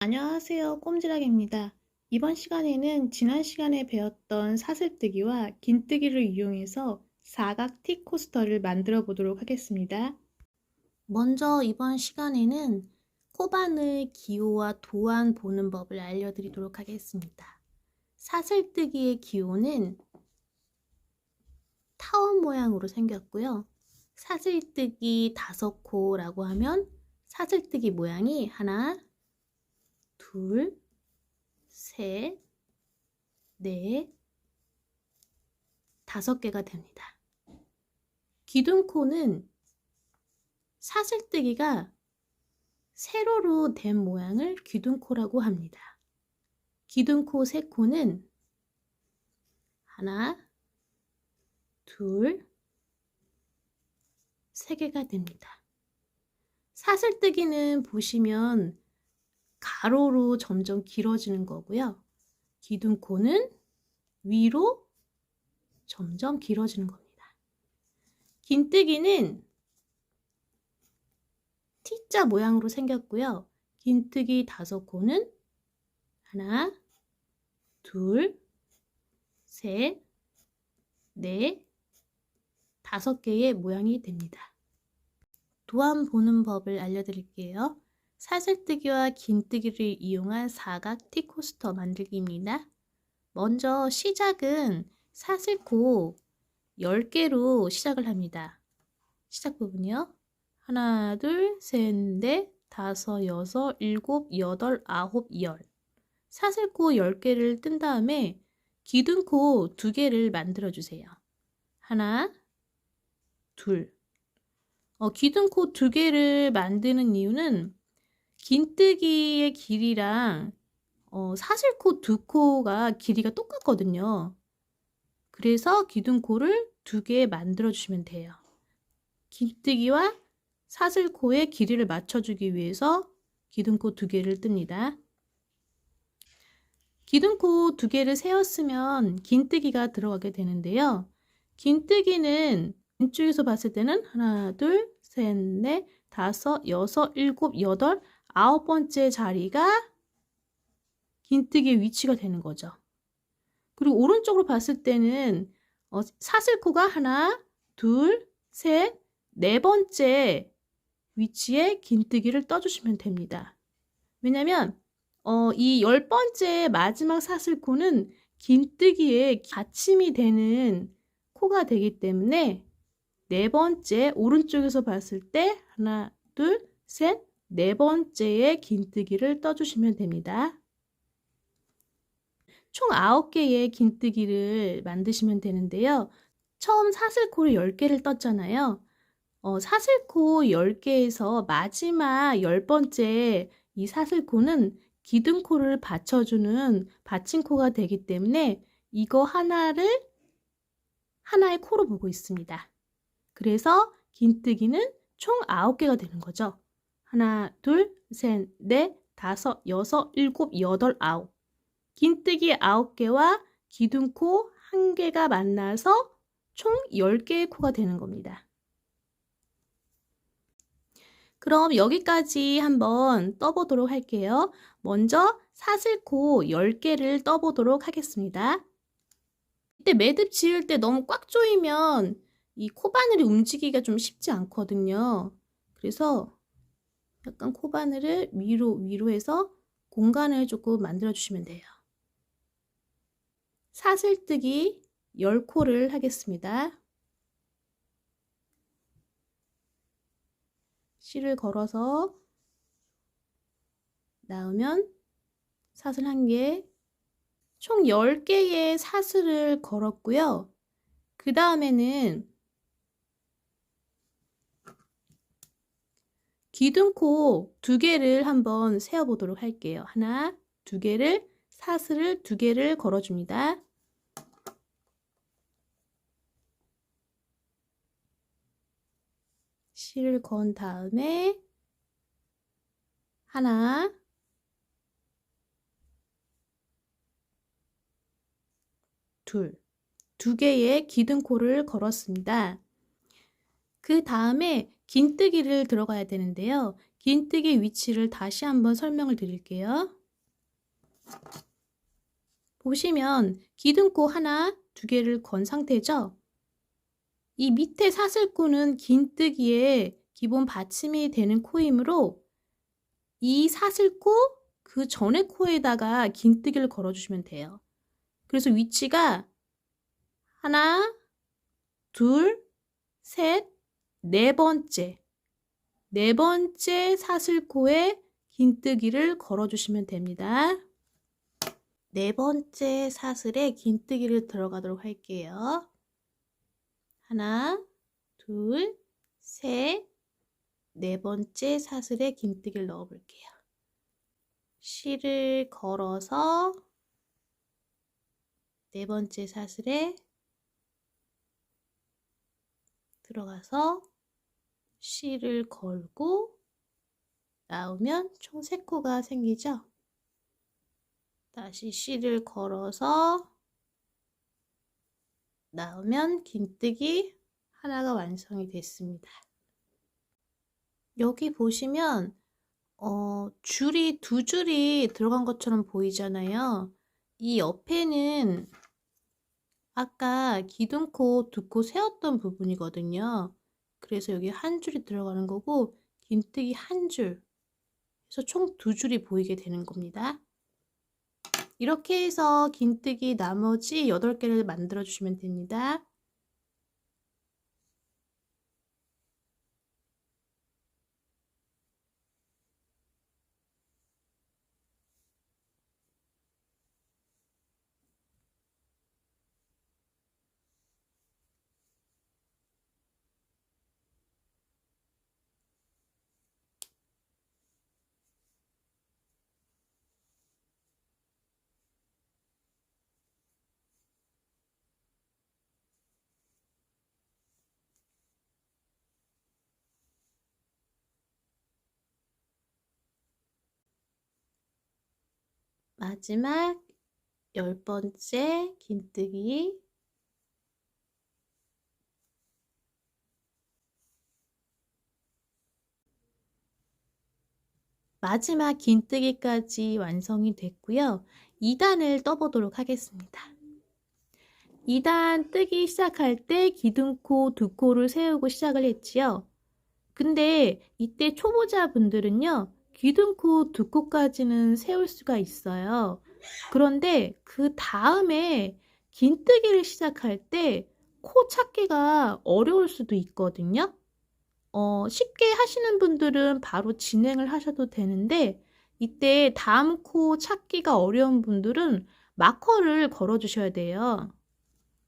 안녕하세요. 꼼지락입니다. 이번 시간에는 지난 시간에 배웠던 사슬뜨기와 긴뜨기를 이용해서 사각 티 코스터를 만들어 보도록 하겠습니다. 먼저 이번 시간에는 코바늘 기호와 도안 보는 법을 알려드리도록 하겠습니다. 사슬뜨기의 기호는 타원 모양으로 생겼고요. 사슬뜨기 5코라고 하면 사슬뜨기 모양이 하나, 둘, 셋, 넷, 5개가 됩니다. 기둥코는 사슬뜨기가 세로로 된 모양을 기둥코라고 합니다. 기둥코 3코는 하나, 둘, 3개가 됩니다. 사슬뜨기는 보시면 가로로 점점 길어지는 거고요. 기둥코는 위로 점점 길어지는 겁니다. 긴뜨기는 T자 모양으로 생겼고요. 긴뜨기 5코는 하나, 둘, 셋, 넷, 5개의 모양이 됩니다. 도안 보는 법을 알려드릴게요. 사슬뜨기와 긴뜨기를 이용한 사각 티 코스터 만들기입니다. 먼저 시작은 사슬코 10개로 시작을 합니다. 시작 부분이요. 하나, 둘, 셋, 넷, 5, 6, 7, 8, 9, 10. 사슬코 10개를 뜬 다음에 기둥코 2개를 만들어 주세요. 하나, 둘. 기둥코 2개를 만드는 이유는 긴뜨기의 길이랑 사슬코 2코가 길이가 똑같거든요. 그래서 기둥코를 2개 만들어 주시면 돼요. 긴뜨기와 사슬코의 길이를 맞춰주기 위해서 기둥코 2개를 뜹니다. 기둥코 2개를 세웠으면 긴뜨기가 들어가게 되는데요. 긴뜨기는 왼쪽에서 봤을 때는 하나, 둘, 셋, 넷, 5, 6, 7, 8, 9번째 자리가 긴뜨기의 위치가 되는 거죠. 그리고 오른쪽으로 봤을 때는 사슬코가 하나, 둘, 셋, 4번째 위치에 긴뜨기를 떠주시면 됩니다. 왜냐면 이 10번째 마지막 사슬코는 긴뜨기에 받침이 되는 코가 되기 때문에 4번째 오른쪽에서 봤을 때 하나, 둘, 셋, 4번째에 긴뜨기를 떠주시면 됩니다. 총 9개의 긴뜨기를 만드시면 되는데요. 처음 사슬코를 10개를 떴잖아요. 사슬코 10개에서 마지막 10번째 이 사슬코는 기둥코를 받쳐주는 받침코가 되기 때문에 이거 하나를 하나의 코로 보고 있습니다. 그래서 긴뜨기는 총 9개가 되는 거죠. 하나, 둘, 셋, 넷, 5, 6, 7, 8, 9. 긴뜨기 9개와 기둥코 1개가 만나서 총 10개의 코가 되는 겁니다. 그럼 여기까지 한번 떠보도록 할게요. 먼저 사슬코 10개를 떠보도록 하겠습니다. 이때 매듭 지을 때 너무 꽉 조이면 이 코바늘이 움직이기가 좀 쉽지 않거든요. 그래서 약간 코바늘을 위로 해서 공간을 조금 만들어 주시면 돼요. 사슬뜨기 10코를 하겠습니다. 실을 걸어서 나오면 사슬 1개, 총 10개의 사슬을 걸었고요. 그 다음에는 기둥코 2개를 한번 세어보도록 할게요. 하나, 2개를, 사슬을 2개를 걸어줍니다. 실을 건 다음에 하나, 둘, 2개의 기둥코를 걸었습니다. 그 다음에 긴뜨기를 들어가야 되는데요. 긴뜨기 위치를 다시 한번 설명을 드릴게요. 보시면 기둥코 하나, 두 개를 건 상태죠? 이 밑에 사슬코는 긴뜨기의 기본 받침이 되는 코이므로 이 사슬코 그 전에 코에다가 긴뜨기를 걸어주시면 돼요. 그래서 위치가 하나, 둘, 셋, 네 번째 사슬코에 긴뜨기를 걸어주시면 됩니다. 네 번째 사슬에 긴뜨기를 들어가도록 할게요. 하나, 둘, 셋, 네 번째 사슬에 긴뜨기를 넣어 볼게요. 실을 걸어서 네 번째 사슬에 들어가서 실을 걸고 나오면 총 3코가 생기죠. 다시 실을 걸어서 나오면 긴뜨기 하나가 완성이 됐습니다. 여기 보시면 줄이 두 줄이 들어간 것처럼 보이잖아요. 이 옆에는 아까 기둥코 두 코 세웠던 부분이거든요. 그래서 여기 한 줄이 들어가는 거고 긴뜨기 한 줄, 그래서 총 두 줄이 보이게 되는 겁니다. 이렇게 해서 긴뜨기 나머지 8개를 만들어 주시면 됩니다. 마지막 10번째 긴뜨기, 마지막 긴뜨기까지 완성이 됐고요. 2단을 떠보도록 하겠습니다. 2단 뜨기 시작할 때 기둥코 두 코를 세우고 시작을 했지요. 근데 이때 초보자분들은요, 기둥코 두 코까지는 세울 수가 있어요. 그런데 그 다음에 긴뜨기를 시작할 때 코 찾기가 어려울 수도 있거든요. 쉽게 하시는 분들은 바로 진행을 하셔도 되는데, 이때 다음 코 찾기가 어려운 분들은 마커를 걸어 주셔야 돼요.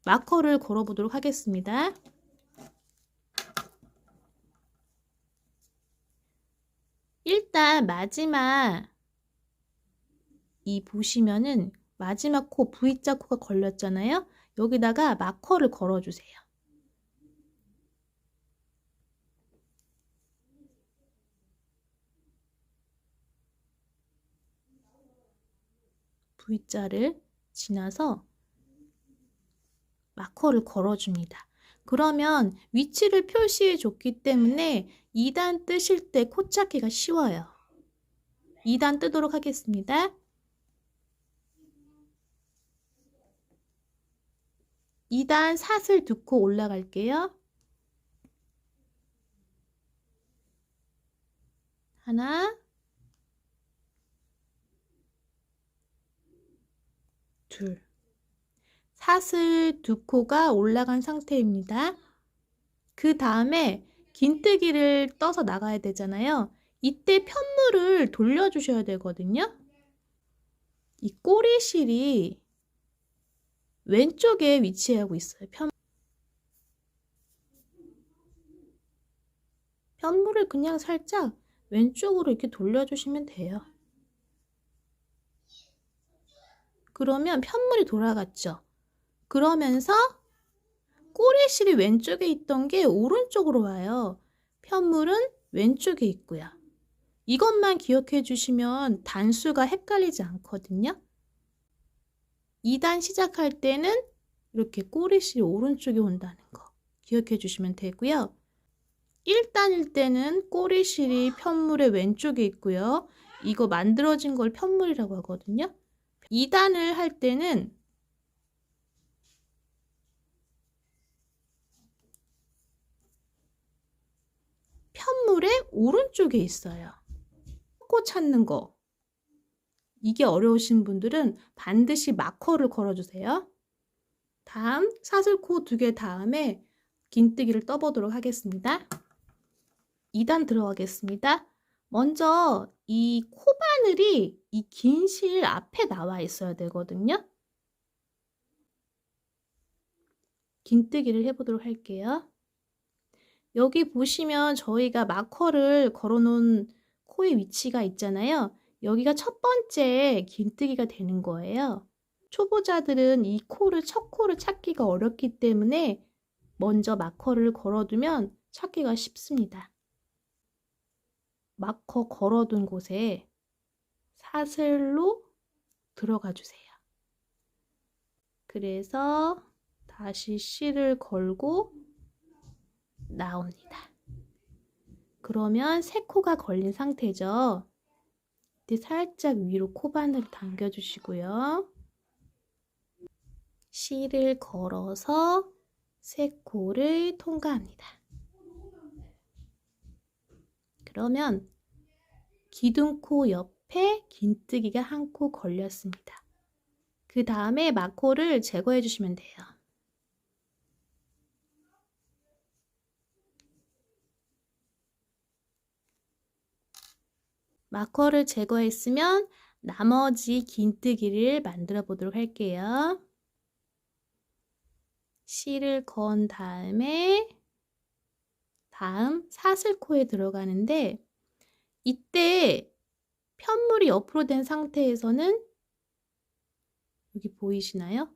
마커를 걸어 보도록 하겠습니다. 일단 마지막 이 보시면은 마지막 코 V자 코가 걸렸잖아요. 여기다가 마커를 걸어 주세요. V자를 지나서 마커를 걸어 줍니다. 그러면 위치를 표시해 줬기 때문에 2단 뜨실 때 코 찾기가 쉬워요. 2단 뜨도록 하겠습니다. 2단 사슬 두 코 올라갈게요. 하나, 둘. 사슬 두 코가 올라간 상태입니다. 그 다음에 긴뜨기를 떠서 나가야 되잖아요. 이때 편물을 돌려주셔야 되거든요. 이 꼬리실이 왼쪽에 위치하고 있어요. 편물을 그냥 살짝 왼쪽으로 이렇게 돌려주시면 돼요. 그러면 편물이 돌아갔죠. 그러면서 꼬리실이 왼쪽에 있던 게 오른쪽으로 와요. 편물은 왼쪽에 있고요. 이것만 기억해 주시면 단수가 헷갈리지 않거든요. 2단 시작할 때는 이렇게 꼬리실이 오른쪽에 온다는 거 기억해 주시면 되고요. 1단일 때는 꼬리실이 편물의 왼쪽에 있고요. 이거 만들어진 걸 편물이라고 하거든요. 2단을 할 때는 편물의 오른쪽에 있어요. 코 찾는 거. 이게 어려우신 분들은 반드시 마커를 걸어주세요. 다음 사슬코 2개 다음에 긴뜨기를 떠보도록 하겠습니다. 2단 들어가겠습니다. 먼저 이 코바늘이 이 긴 실 앞에 나와 있어야 되거든요. 긴뜨기를 해보도록 할게요. 여기 보시면 저희가 마커를 걸어놓은 코의 위치가 있잖아요. 여기가 첫 번째 긴뜨기가 되는 거예요. 초보자들은 이 코를, 첫 코를 찾기가 어렵기 때문에 먼저 마커를 걸어두면 찾기가 쉽습니다. 마커 걸어둔 곳에 사슬로 들어가 주세요. 그래서 다시 실을 걸고 나옵니다. 그러면 세 코가 걸린 상태죠. 이때 살짝 위로 코바늘을 당겨주시고요. 실을 걸어서 세 코를 통과합니다. 그러면 기둥코 옆에 긴뜨기가 한 코 걸렸습니다. 그 다음에 마코를 제거해 주시면 돼요. 마커를 제거했으면 나머지 긴뜨기를 만들어 보도록 할게요. 실을 건 다음에 다음 사슬코에 들어가는데 이때 편물이 옆으로 된 상태에서는 여기 보이시나요?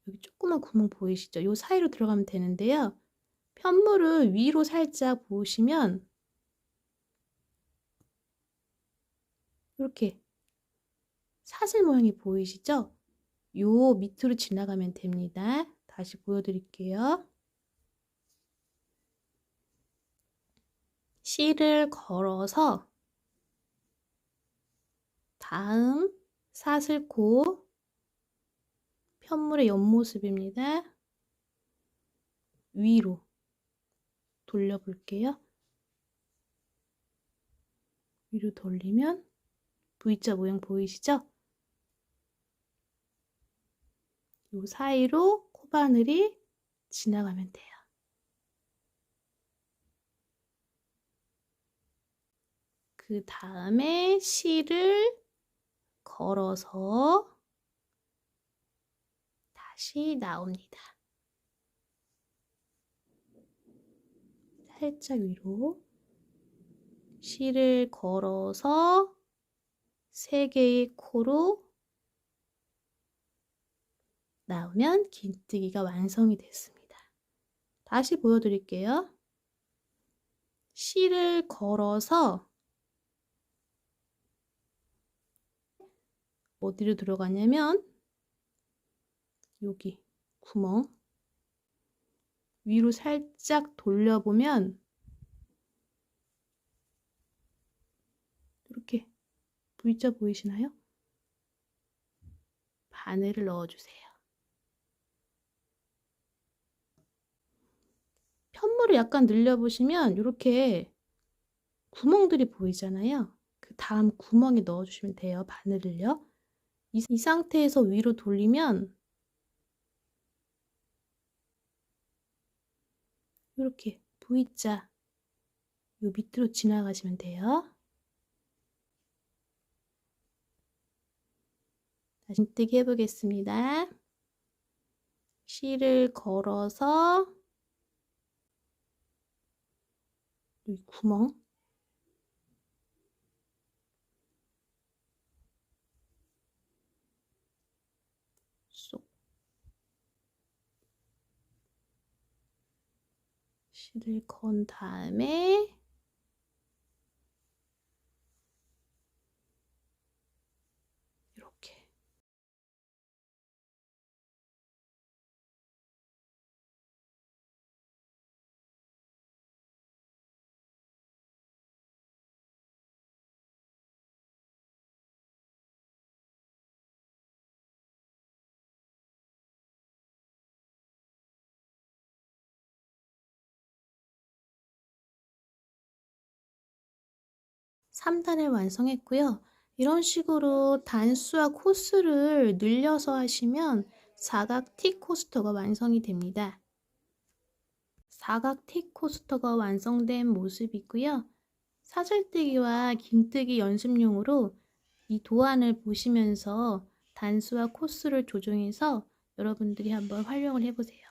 여기 조그만 구멍 보이시죠? 이 사이로 들어가면 되는데요. 편물을 위로 살짝 보시면 이렇게 사슬 모양이 보이시죠? 요 밑으로 지나가면 됩니다. 다시 보여드릴게요. 실을 걸어서 다음 사슬코 편물의 옆모습입니다. 위로 돌려볼게요. 위로 돌리면 V자 모양 보이시죠? 이 사이로 코바늘이 지나가면 돼요. 그 다음에 실을 걸어서 다시 나옵니다. 살짝 위로 실을 걸어서 3개의 코로 나오면 긴뜨기가 완성이 됐습니다. 다시 보여드릴게요. 실을 걸어서 어디로 들어가냐면 여기 구멍 위로 살짝 돌려보면 이렇게 V자 보이시나요? 바늘을 넣어주세요. 편물을 약간 늘려보시면 이렇게 구멍들이 보이잖아요. 그 다음 구멍에 넣어주시면 돼요. 바늘을요. 이 상태에서 위로 돌리면 이렇게 V자 요 밑으로 지나가시면 돼요. 다시 뜨기 해보겠습니다. 실을 걸어서 이 구멍 쏙 실을 건 다음에 3단을 완성했고요. 이런 식으로 단수와 코스를 늘려서 하시면 사각 티 코스터가 완성이 됩니다. 사각 티 코스터가 완성된 모습이고요. 사슬뜨기와 긴뜨기 연습용으로 이 도안을 보시면서 단수와 코스를 조정해서 여러분들이 한번 활용을 해보세요.